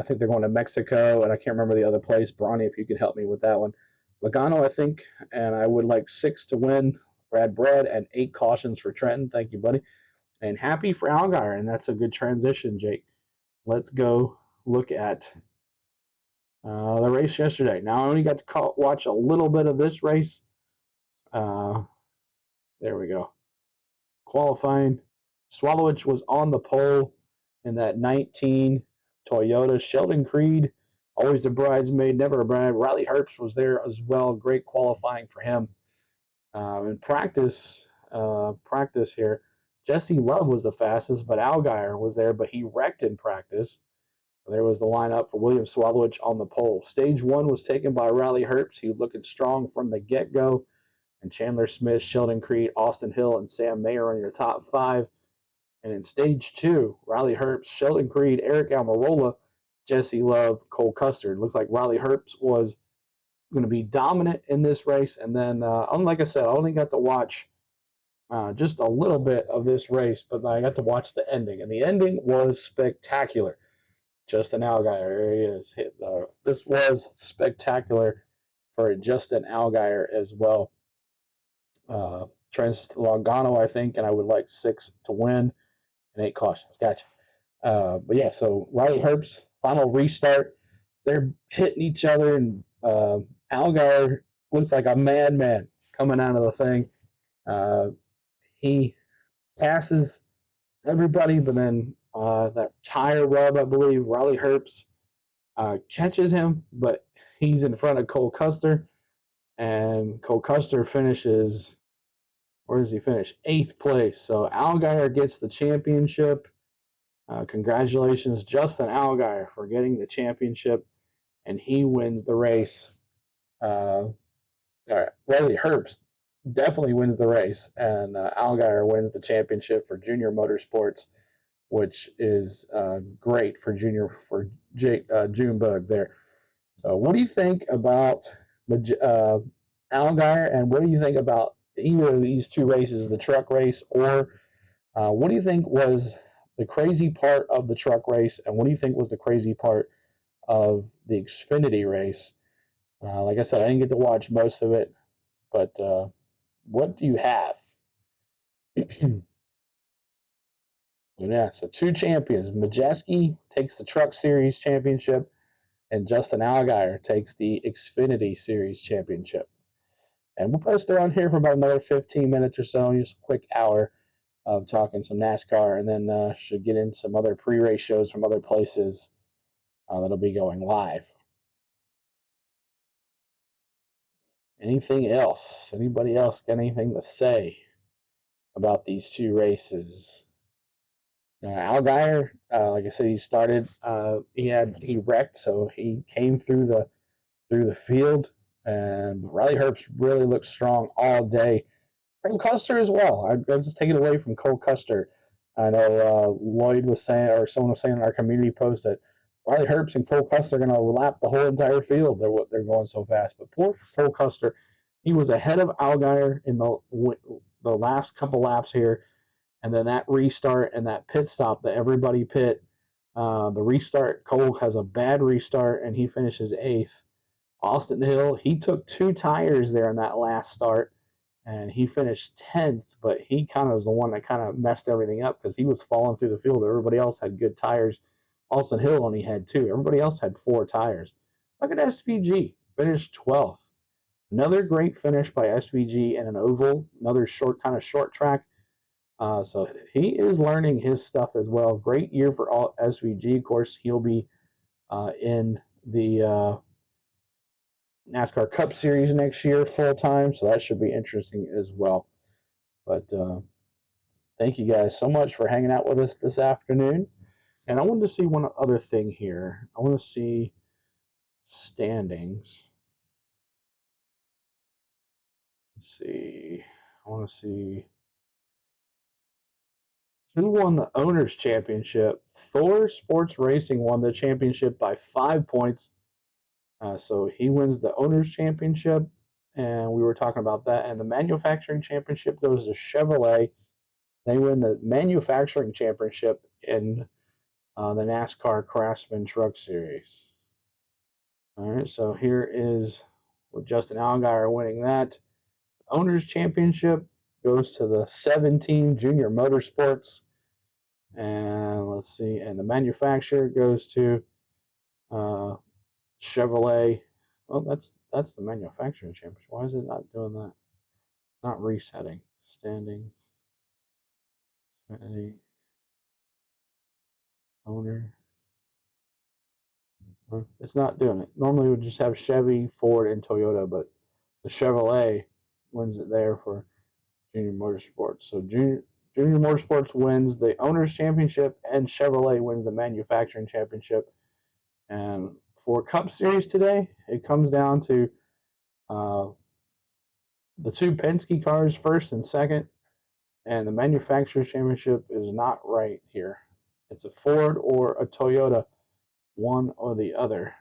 think they're going to Mexico, and I can't remember the other place. Bronny, if you could help me with that one. Logano, I think, and I would like 6 to win. Brad Bread, and 8 cautions for Trenton. Thank you, buddy. And happy for Allgaier, and that's a good transition, Jake. Let's go look at the race yesterday. Now, I only got to watch a little bit of this race. There we go. Qualifying. Swallowich was on the pole in that 19 Toyota. Sheldon Creed, always a bridesmaid, never a bride. Riley Herbst was there as well. Great qualifying for him. In practice here, Jesse Love was the fastest, but Allgaier was there, but he wrecked in practice. There was the lineup for William Swallowich on the pole. Stage 1 was taken by Riley Herbst. He was looking strong from the get-go. And Chandler Smith, Sheldon Creed, Austin Hill, and Sam Mayer are in the top 5. And in Stage 2, Riley Herbst, Sheldon Creed, Eric Almirola, Jesse Love, Cole Custer. It looks like Riley Herbst was going to be dominant in this race. And then, like I said, I only got to watch just a little bit of this race, but I got to watch the ending. And the ending was spectacular. Justin Allgaier, there he is. This was spectacular for Justin Allgaier as well. Trent Logano, I think, and I would like 6 to win and 8 cautions. Gotcha. But yeah, so Riley Herbst, final restart. They're hitting each other, and Allgaier looks like a madman coming out of the thing. He passes everybody, but then that tire rub, I believe, Riley Herbst catches him, but he's in front of Cole Custer, and Cole Custer finishes, where does he finish? 8th place. So Allgaier gets the championship. Congratulations, Justin Allgaier, for getting the championship, and he wins the race. All right, Riley Herbst definitely wins the race, and Allgaier wins the championship for Junior Motorsports which is great for Junebug there. So, what do you think about Allgaier, and what do you think about either of these two races, the truck race, or what do you think was the crazy part of the truck race, and what do you think was the crazy part of the Xfinity race? Like I said, I didn't get to watch most of it, but what do you have? Yeah, so two champions. Majeski takes the Truck Series Championship, and Justin Allgaier takes the Xfinity Series Championship. And we'll probably stay on here for about another 15 minutes or so, just a quick hour of talking some NASCAR, and then should get into some other pre-race shows from other places that'll be going live. Anything else? Anybody else got anything to say about these two races? Allgaier, like I said, he started. He wrecked, so he came through the field, and Riley Herbst really looked strong all day. Cole Custer as well. I'll just take it away from Cole Custer. I know Lloyd was saying, or someone was saying in our community post, that Riley Herbst and Cole Custer are going to lap the whole entire field. They're going so fast. But poor Cole Custer, he was ahead of Allgaier in the last couple laps here, and then that restart and that pit stop that everybody pit. The restart, Cole has a bad restart, and he finishes 8th. Austin Hill, he took 2 tires there in that last start, and he finished 10th, but he kind of was the one that kind of messed everything up because he was falling through the field. Everybody else had good tires. Austin Hill only had 2. Everybody else had 4 tires. Look at SVG, finished 12th. Another great finish by SVG in an oval, another short track. So he is learning his stuff as well. Great year for all SVG. Of course, he'll be in the NASCAR Cup Series next year full time, so that should be interesting as well. But thank you guys so much for hanging out with us this afternoon. And I wanted to see one other thing here. I want to see standings. Let's see. I want to see who won the Owners' Championship. Thor Sports Racing won the championship by 5 points. So he wins the Owners' Championship, and we were talking about that. And the Manufacturing Championship goes to Chevrolet. They win the Manufacturing Championship in the NASCAR Craftsman Truck Series. All right, so here is with Justin Allgaier winning that. Owners' Championship goes to the 17 Junior Motorsports. And let's see, and the manufacturer goes to Chevrolet. Oh, that's the manufacturing championship. Why is it not doing that? Not resetting standings. Xfinity owner. It's not doing it. Normally, we would just have Chevy, Ford, and Toyota, but the Chevrolet wins it there for Junior Motorsports. So Junior Motorsports wins the Owners' Championship, and Chevrolet wins the Manufacturing Championship. And for Cup Series today, it comes down to the 2 Penske cars, first and second, and the Manufacturers Championship is not right here. It's a Ford or a Toyota, one or the other.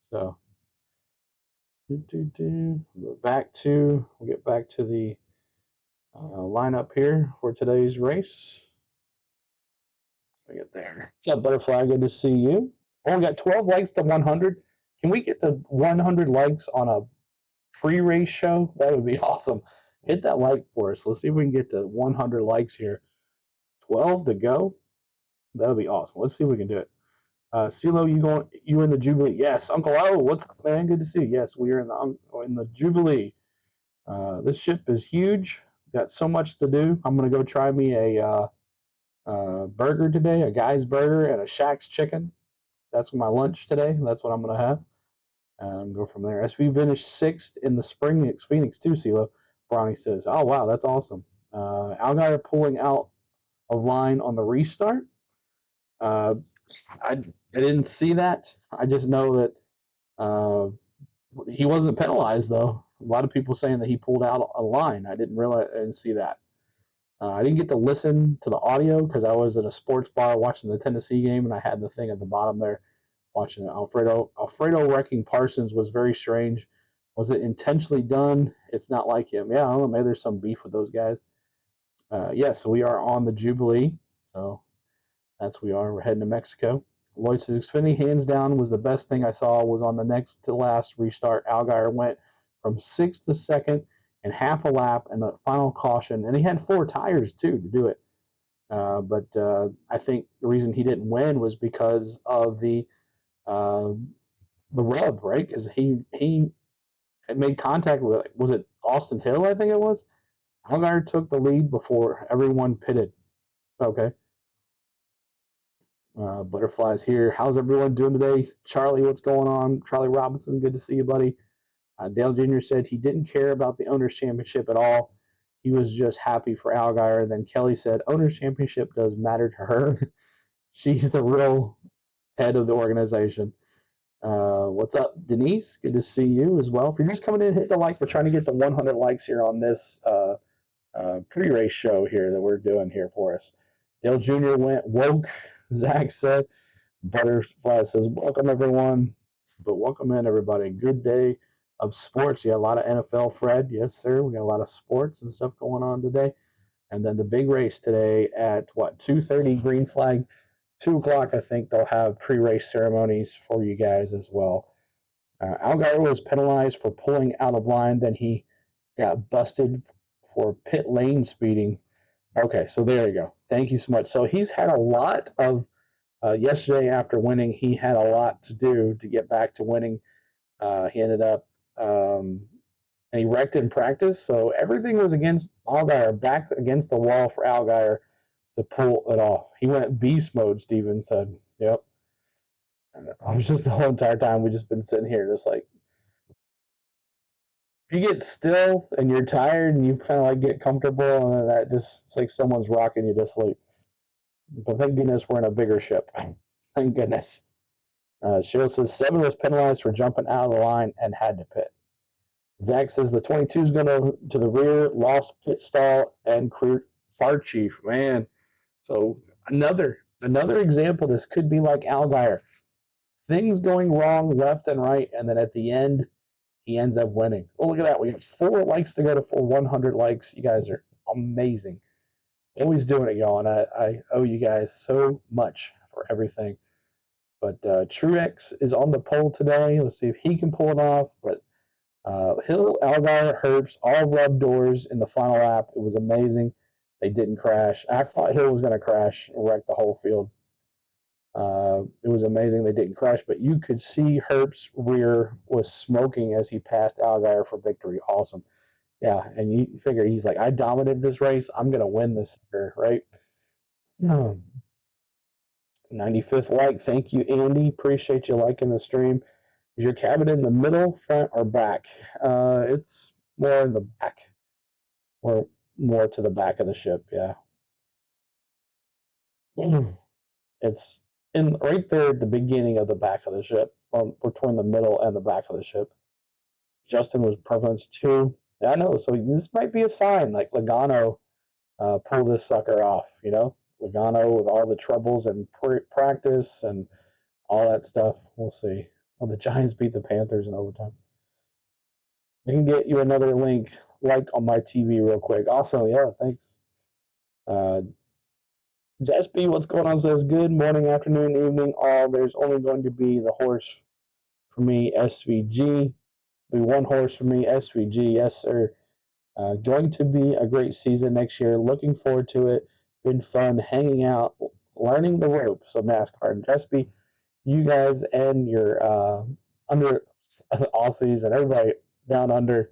So we'll get back to the lineup here for today's race. We get there. What's up, Butterfly? Good to see you. Oh, we got 12 likes to 100. Can we get to 100 likes on a pre-race show? That would be awesome. Hit that like for us. Let's see if we can get to 100 likes here. 12 to go. That would be awesome. Let's see if we can do it. CeeLo, you in the Jubilee? Yes. Uncle O, what's up, man? Good to see you. Yes, we are in the Jubilee. This ship is huge. Got so much to do. I'm gonna go try me a burger today, a guy's burger and a Shack's chicken. That's my lunch today. That's what I'm gonna have. And go from there. SV finished 6th in the spring at Phoenix too, CeeLo. Bronny says, oh, wow, that's awesome. Allgaier pulling out of line on the restart. I didn't see that. I just know that he wasn't penalized, though. A lot of people saying that he pulled out a line. I didn't see that. I didn't get to listen to the audio because I was at a sports bar watching the Tennessee game, and I had the thing at the bottom there watching it. Alfredo wrecking Parsons was very strange. Was it intentionally done? It's not like him. Yeah, I don't know. Maybe there's some beef with those guys. So we are on the Jubilee. So that's we are. We're heading to Mexico. Lloyd says Xfinity hands down was the best thing I saw. Was on the next to last restart. Allgaier went from sixth to second and half a lap, and the final caution. And he had four tires too to do it. But I think the reason he didn't win was because of the rub, right? Because he made contact with, was it Austin Hill? I think it was. Allgaier took the lead before everyone pitted. Okay. Butterflies here. How's everyone doing today? Charlie, what's going on? Charlie Robinson, good to see you, buddy. Dale Jr. said he didn't care about the Owners' Championship at all. He was just happy for Allgaier. Then Kelly said, Owners' Championship does matter to her. She's the real head of the organization. What's up, Denise? Good to see you as well. If you're just coming in, hit the like. We're trying to get the 100 likes here on this pre-race show here that we're doing here for us. Dale Jr. went woke. Zach said, Butterfly says, welcome everyone. But welcome in everybody. Good day of sports. Yeah, a lot of NFL, Fred. Yes, sir. We got a lot of sports and stuff going on today. And then the big race today at 2:30 green flag. 2 o'clock, I think they'll have pre-race ceremonies for you guys as well. Allgaier was penalized for pulling out of line. Then he got busted for pit lane speeding. Okay, so there you go. Thank you so much. So he's had a lot of yesterday after winning. He had a lot to do to get back to winning. He ended up and he wrecked in practice. So everything was against Allgaier, back against the wall for Allgaier to pull it off. He went beast mode, Steven said. Yep. I was just the whole entire time we just been sitting here just like, if you get still and you're tired and you kind of like get comfortable, and then that just, it's like someone's rocking you to sleep. But thank goodness we're in a bigger ship. Thank goodness. Cheryl says 7 was penalized for jumping out of the line and had to pit. Zach says the 22 is going to the rear, lost pit stall and cleared fire chief. Man, so another example. This could be like Allgaier. Things going wrong left and right, and then at the end, he ends up winning. Oh, look at that. We got 4 likes to go to 100 likes. You guys are amazing. Always doing it, y'all, and I owe you guys so much for everything. But Truex is on the pole today. Let's see if he can pull it off. But Hill, Allgaier, Herbst, all rubbed doors in the final lap. It was amazing. They didn't crash. I thought Hill was going to crash and wreck the whole field. It was amazing they didn't crash, but you could see Herbst's rear was smoking as he passed Allgaier for victory. Awesome. Yeah, and you figure he's like, I dominated this race. I'm going to win this year, right? 95th like. Thank you, Andy. Appreciate you liking the stream. Is your cabin in the middle, front, or back? It's more in the back, or more to the back of the ship. Yeah, it's in right there at the beginning of the back of the ship, between the middle and the back of the ship. Justin was prevalence 2. Yeah, I know. So this might be a sign, like Logano pull this sucker off. You know, Logano with all the troubles and practice and all that stuff. We'll see. Well, the Giants beat the Panthers in overtime. I can get you another link, like on my TV real quick. Awesome. Yeah, thanks. Jess B, what's going on? Says good morning, afternoon, evening, all. There's only going to be the horse for me, SVG. Be one horse for me, SVG. Yes, sir. Going to be a great season next year. Looking forward to it. Been fun hanging out, learning the ropes of NASCAR. And Jess B, you guys and your under Aussies and everybody down under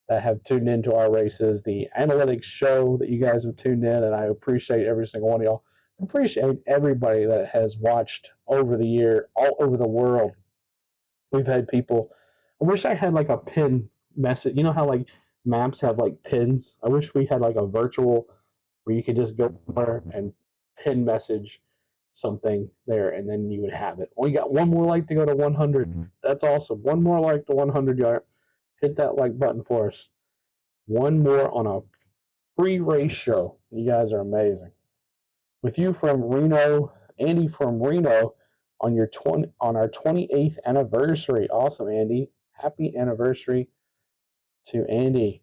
that have tuned into our races, the analytics show that you guys have tuned in, and I appreciate every single one of y'all. I appreciate everybody that has watched over the year, all over the world. We've had people. I wish I had like a pin message. You know how like maps have like pins? I wish we had like a virtual where you could just go there and pin message something there, and then you would have it. We got one more like to go to 100. That's awesome. One more like to 100 yard. Hit that like button for us. One more on a pre-race show. You guys are amazing. With you from Reno, Andy from Reno, on our 28th anniversary. Awesome, Andy. Happy anniversary to Andy.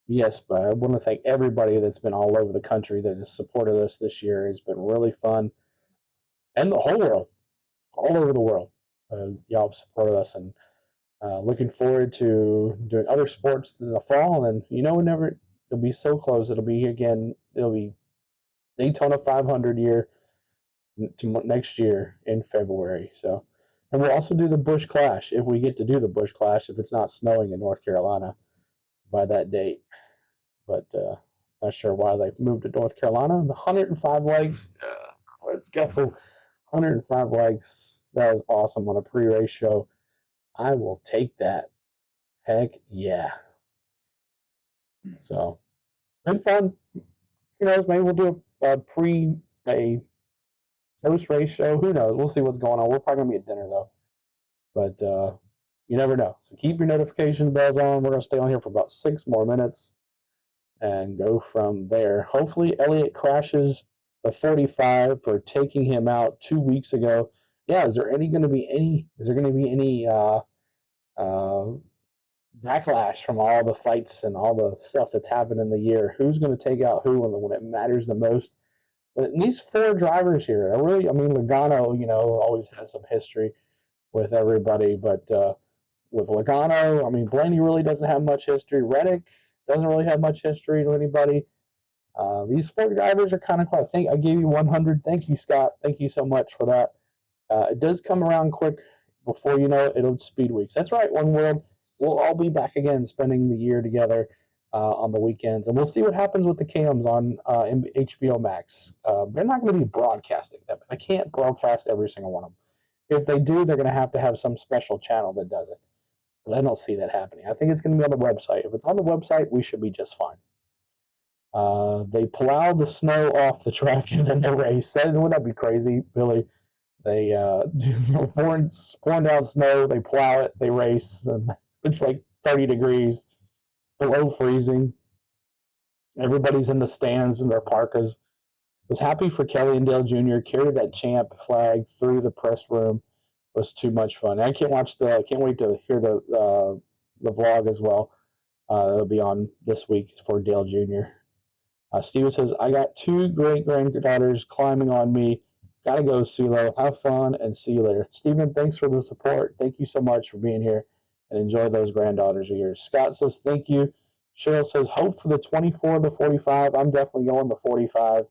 Yes, but I want to thank everybody that's been all over the country that has supported us this year. It's been really fun, and the whole world, all over the world. Y'all have supported us, and looking forward to doing other sports in the fall. And whenever it'll be so close, it'll be Daytona 500 year to next year in February. So, and we'll also do the Busch Clash if we get to do the Busch Clash if it's not snowing in North Carolina by that date. But not sure why they moved to North Carolina. The 105 likes, let's go. 105 likes. That was awesome on a pre-race show. I will take that. Heck yeah. So, been fun. Who knows? Maybe we'll do a post-race show. Who knows? We'll see what's going on. We're probably gonna be at dinner though. But you never know. So keep your notification bells on. We're gonna stay on here for about 6 more minutes and go from there. Hopefully, Elliott crashes the 45 for taking him out 2 weeks ago. Yeah, is there going to be any backlash from all the fights and all the stuff that's happened in the year? Who's going to take out who when it matters the most? But these 4 drivers here, Logano, always has some history with everybody, but with Logano, Blaney really doesn't have much history. Reddick doesn't really have much history to anybody. These 4 drivers are kind of cool. I think I gave you 100. Thank you, Scott. Thank you so much for that. It does come around quick. Before you know it, it'll speed weeks. That's right, One World. We'll all be back again spending the year together on the weekends. And we'll see what happens with the cams on HBO Max. They're not going to be broadcasting them. I can't broadcast every single one of them. If they do, they're going to have some special channel that does it. But I don't see that happening. I think it's going to be on the website. If it's on the website, we should be just fine. They plow the snow off the track and then they race. Wouldn't that be crazy, Billy? They pouring down snow, they plow it, they race, and it's like 30 degrees, below freezing. Everybody's in the stands with their parkas. Was happy for Kelly and Dale Jr. Carried that champ flag through the press room. Was too much fun. I can't wait to hear the vlog as well. It'll be on this week for Dale Jr. Steven says, I got 2 great granddaughters climbing on me. Gotta go, CeeLo. Have fun and see you later. Steven, thanks for the support. Thank you so much for being here and enjoy those granddaughters of yours. Scott says, thank you. Cheryl says, hope for the 24, the 45. I'm definitely going the 45.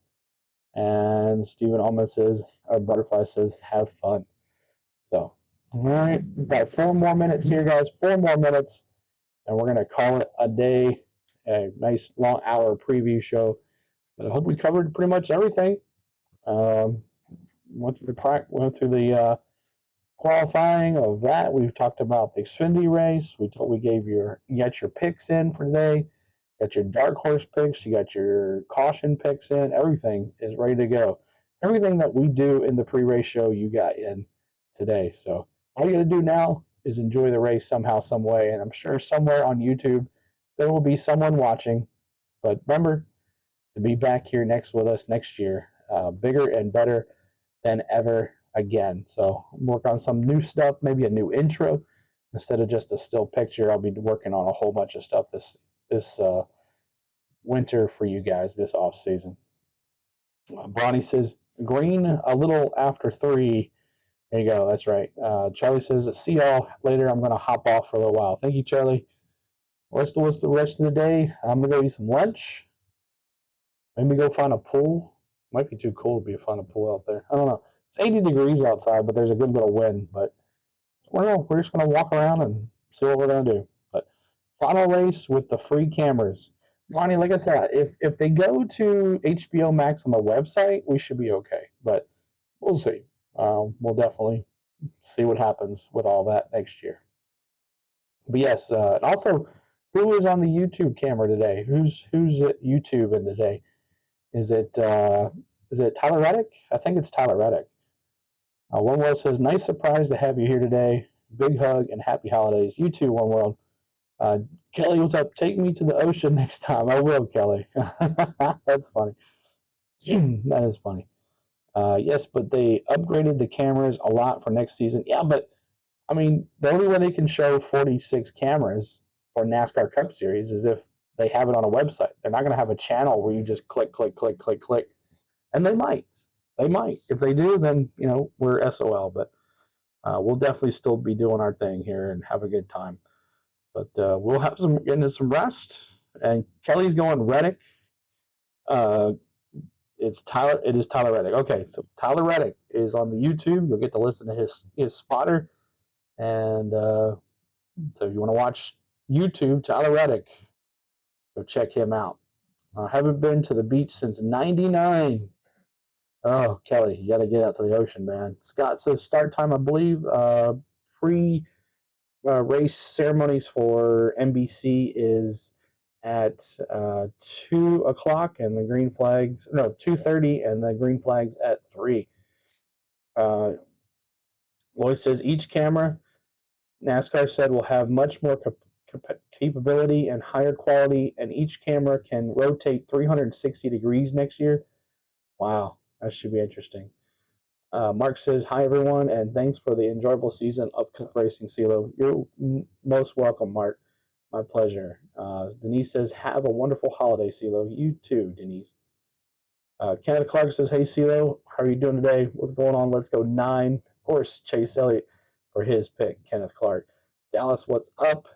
And Steven Alman says, or Butterfly says, have fun. So, all right, we've got 4 more minutes here, guys. 4 more minutes, and we're going to call it a day. A nice long hour preview show. But I hope we covered pretty much everything. Went through the qualifying of that. We've talked about the Xfinity race. You got your picks in for today. You got your dark horse picks. You got your caution picks in. Everything is ready to go. Everything that we do in the pre-race show, you got in today. So all you got to do now is enjoy the race somehow, some way. And I'm sure somewhere on YouTube there will be someone watching. But remember to be back here with us next year, bigger and better than ever again. So work on some new stuff, maybe a new intro instead of just a still picture. I'll be working on a whole bunch of stuff this winter for you guys this off season. Bonnie says green a little after 3. There you go. That's right. Charlie says, see y'all later. I'm going to hop off for a little while. Thank you, Charlie. What's the rest of the day? I'm going to go eat some lunch. Maybe go find a pool. Might be too cold to find a pool out there. I don't know. It's 80 degrees outside, but there's a good little wind. But we're just going to walk around and see what we're going to do. But final race with the free cameras. Ronnie, like I said, if they go to HBO Max on the website, we should be okay. But we'll see. We'll definitely see what happens with all that next year. But yes, and also, who is on the YouTube camera today? Who's at YouTube in today? Is it Tyler Reddick? I think it's Tyler Reddick. One World says, nice surprise to have you here today. Big hug and happy holidays. You too, One World. Kelly, what's up? Take me to the ocean next time. I will, Kelly. That's funny. That is funny. Yes, but they upgraded the cameras a lot for next season. Yeah, but I mean, the only way they can show 46 cameras for NASCAR Cup Series is if they have it on a website. They're not going to have a channel where you just click, click, click, click, click. And they might. They might. If they do, then, we're SOL. But we'll definitely still be doing our thing here and have a good time. But we'll have getting some rest. And Kelly's going Reddick. It is Tyler Reddick. Okay, so Tyler Reddick is on the YouTube. You'll get to listen to his spotter. And so if you want to watch YouTube, Tyler Reddick, go check him out. I haven't been to the beach since '99. Oh, Kelly, you got to get out to the ocean, man. Scott says start time, I believe, pre race ceremonies for NBC is at 2 o'clock, and the green flags, no, 2:30, and the green flags at 3. Lloyd says each camera, NASCAR said, will have much more capability and higher quality, and each camera can rotate 360 degrees next year. Wow, that should be interesting. Mark says, hi, everyone, and thanks for the enjoyable season of Cup Racing, CeeLo. You're most welcome, Mark. My pleasure. Denise says, have a wonderful holiday, CeeLo. You too, Denise. Kenneth Clark says, hey, CeeLo, how are you doing today? What's going on? Let's go 9. Of course, Chase Elliott for his pick, Kenneth Clark. Dallas, what's up?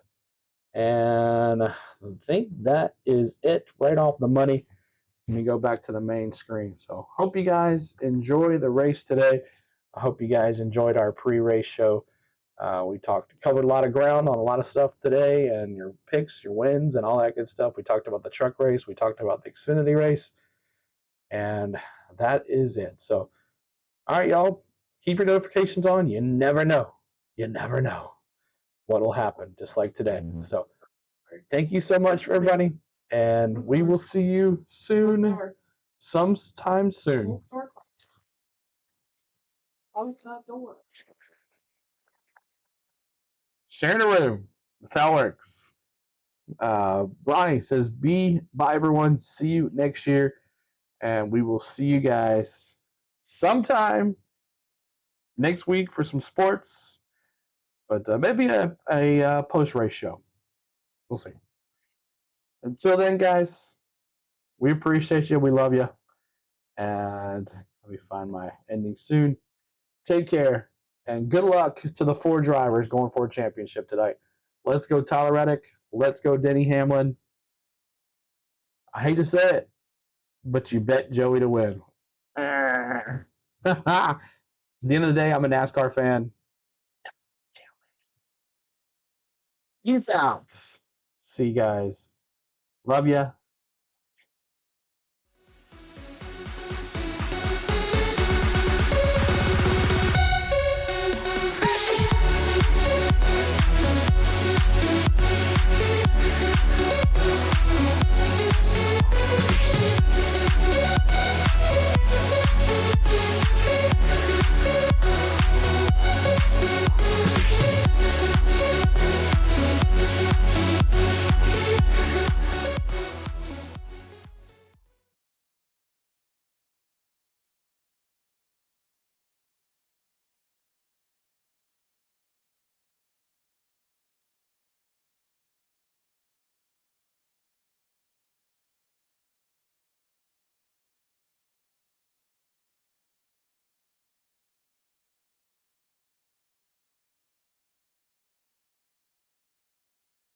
And I think that is it right off the money. Let me go back to the main screen. So hope you guys enjoy the race today. I hope you guys enjoyed our pre-race show. We covered a lot of ground on a lot of stuff today, and your picks, your wins, and all that good stuff. We talked about the truck race. We talked about the Xfinity race. And that is it. So, all right, y'all, keep your notifications on. You never know. You never know what will happen, just like today. So, thank you so much for everybody, and we will see you soon, sometime soon. Sharing a room. That's how it works. Bonnie says, bye, everyone. See you next year, and we will see you guys sometime next week for some sports, but maybe a post-race show. We'll see. Until then, guys, we appreciate you. We love you. And let me find my ending soon. Take care, and good luck to the 4 drivers going for a championship tonight. Let's go, Tyler Reddick. Let's go, Denny Hamlin. I hate to say it, but you bet Joey to win. At the end of the day, I'm a NASCAR fan. Peace out. See you guys. Love ya.